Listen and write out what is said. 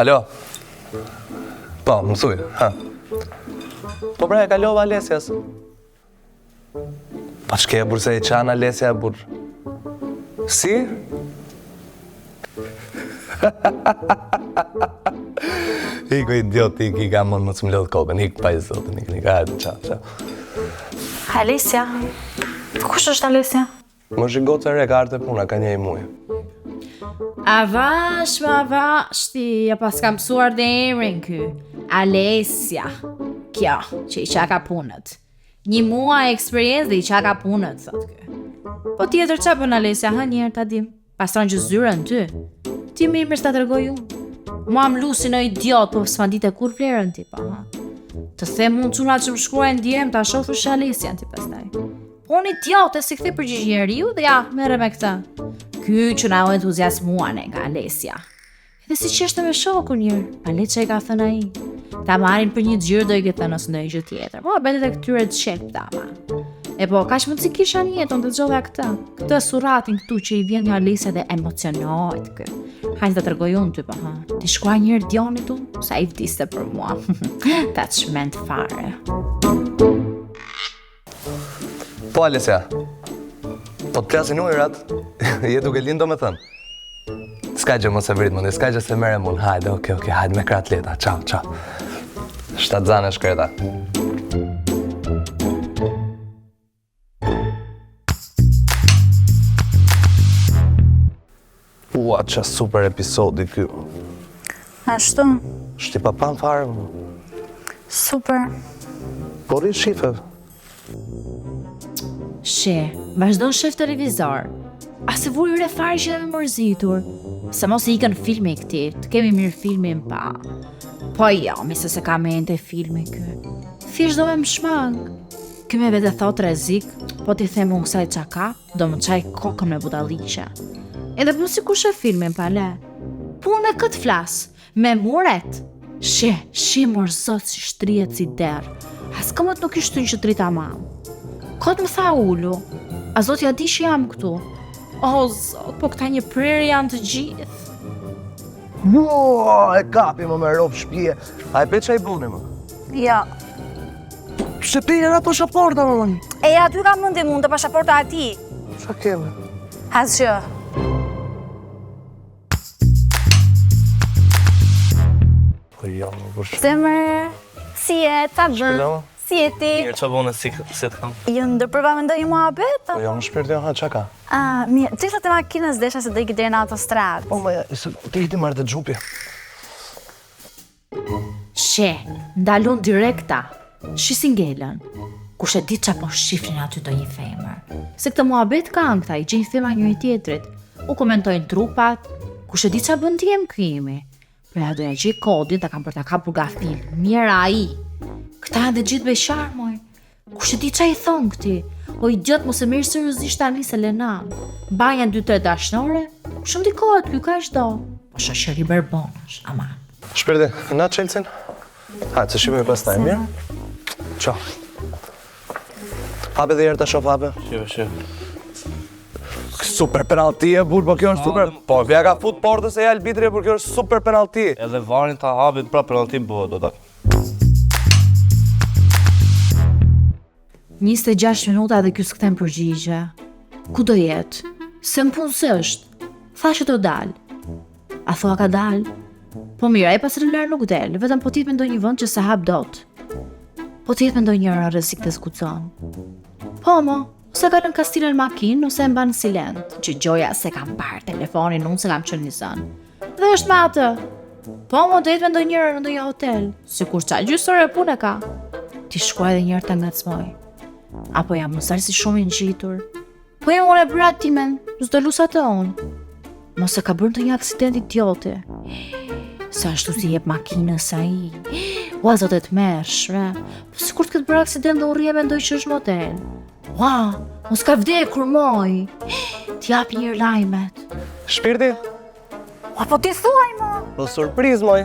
Alo? Po, mësuj, ha. Po pra e kalova Alesias. Pa shke e burë se e qanë Alesja e burë. Si? Iko idiot, i ka mund më të mlodhë kokën, ik pa i zotën, ik, hajde, qa. Alesja? Kush është Alesja? Më shikotë e rekarte puna, ka një i muje. Avash, ti ja pas kam mësuar dhe emrin ky. Alesja. Kjo, që i qaka punët. 1 muaj eksperiencë dhe i qaka punët, thot ky. Po tjetër qa bën Alesja, ha njerë ta dim. Pastron që zyrën ty. Ti më mirë s'ta tregoj unë. Mua më lusi në idiot, po s'ma dite kur vlerën ti, pa, ha. Të them unë çunat që më shkruajnë djem, ta shofësh Alesjan ti pastaj. Po unë idiot, e si kthej përgjigje njeriu dhe ja, merre me këtë. Ky që na u entuziasmuan nga Alesja. Edhe si qeshte me shokun njërë, pa le që i ka thënë ai. Ta marrin për një gjyrë do i këtë nësë ndonjë gjë tjetër. Po, bëndet e këtyre të shelp dama. E po, kaq mund si kisha një jeton të gjodha këtë. Këtë suratin këtu që i vjen nga Alesja dhe emocionohet kë. Hajde të tregoj unë ty, po, ha. Ti shkruaj njërë djonit unë, sa i vdiste për mua. Ta të shment fare. Po, Alesja, po të plasin ujrat, je duke lindo me thënë. Ska gjë mos e vrit mundi, ska gjë se mere mund, hajde, okej, hajde me krat leta, qau. 7 zane shkreta. Ua, qa super episodi ky. Ashtu? Shti pa pan fare, Super. po rrit shifev. Vazhdo shef televizor. A se vuri re fare që dhe me mërzitur. Se mos i ikën filmi këti, të kemi mirë filmin pa. Po jo, mise se ka mente filmi kë. Thjesht do me më shmang. Ky me vete thot rrezik, po ti them unë kësaj qa ka, do më qaj kokën me budalliqe. Edhe po si kush e filmin pa le. Punë me këtë flas, me muret. Mor zot si shtrihet si derë. As këmët nuk ishtu një që drita mam. Kotë më tha ullu, a zot ja di që jam këtu. O zot, po këta një prerë janë të gjithë. E kapi më me ropë shpije. A e pe që i buni më? Jo. Se pejnë ato shaporta më mëni. E aty ka mundi mund të pashaporta ati. Qa keme? Asgjë. Po jo, më përshë. Zemër, si e, ta bën? Shpilama? Si e ti? Mirë që bune si të kam. Jo ndërpërva me ndonjë muhabet? Po jo, më shpirti jo, ha, qa ka? Mirë, cilat e makinës desha se do i deri në autostradë? Po, ma, ti hiti marrë të gjupi. Ndalun direkta. Shingelën. Kush e di qa po shifrin aty do një femër. Se këtë muhabet kanë këta, i gjenjë fema njëri tjetrit. U komentojnë trupat, kush e di qa bën t'jem krimi. Pra do ja gjej kodin ta kam për ta kapur gafil. Mjera ai. Këta edhe gjithë beqar, moj. Kush e di qa i thon këti? O idiot mos e merr seriozisht tani se Lenan. Banja 2-3 dashnore, shumë dikohet ky ka çdo. Po shoqëri berbonash, aman. Shpirti, na Chelsea? Ha, të shqipëve pastaj, mirë? Qo. Hape dhe herë të shof hape. Shqive. Super penalti e burë, po kjo është super. Po, vja ka fut portës e ja albitri, por kjo është super penalti. Edhe varin ta hapit pra penalti bëhet do ta. 26 minuta dhe ky s'kthen përgjigje. Ku do jetë? Se në punë së është. Tha që do dal. A thua ka dal? Po mira, e pa celular nuk del, vetëm po t'jetë me ndonjë vend që se hap dot. Po t'jetë me ndonjëra rrezik të skuqson. Po mo, ose ka në kastilën makinë, ose e mban silent, që gjoja se kam parë telefonin, unë se kam qenë një zën. Dhe është me atë. Po mo, do jetë me ndonjëra në ndonjë hotel, sikur qa gjysore punë e ka. Ti shkuaj edhe njërë të ngacmoj. Apo jam mësar si shumë i ngjitur. Po jam unë e brat timen, s'do lusa të unë. Mos e ka bërë ndonjë aksident idioti. Sa ashtu si jep makinës ai. Ua zotet mërshme. Po sikur të këtë bërë aksident dhe u rrje mendoj që është model. Ua, mos ka vdekur moj. T'jap një lajmet. Shpirti? Ua, po ti thuaj mo. Po surpriz, moj.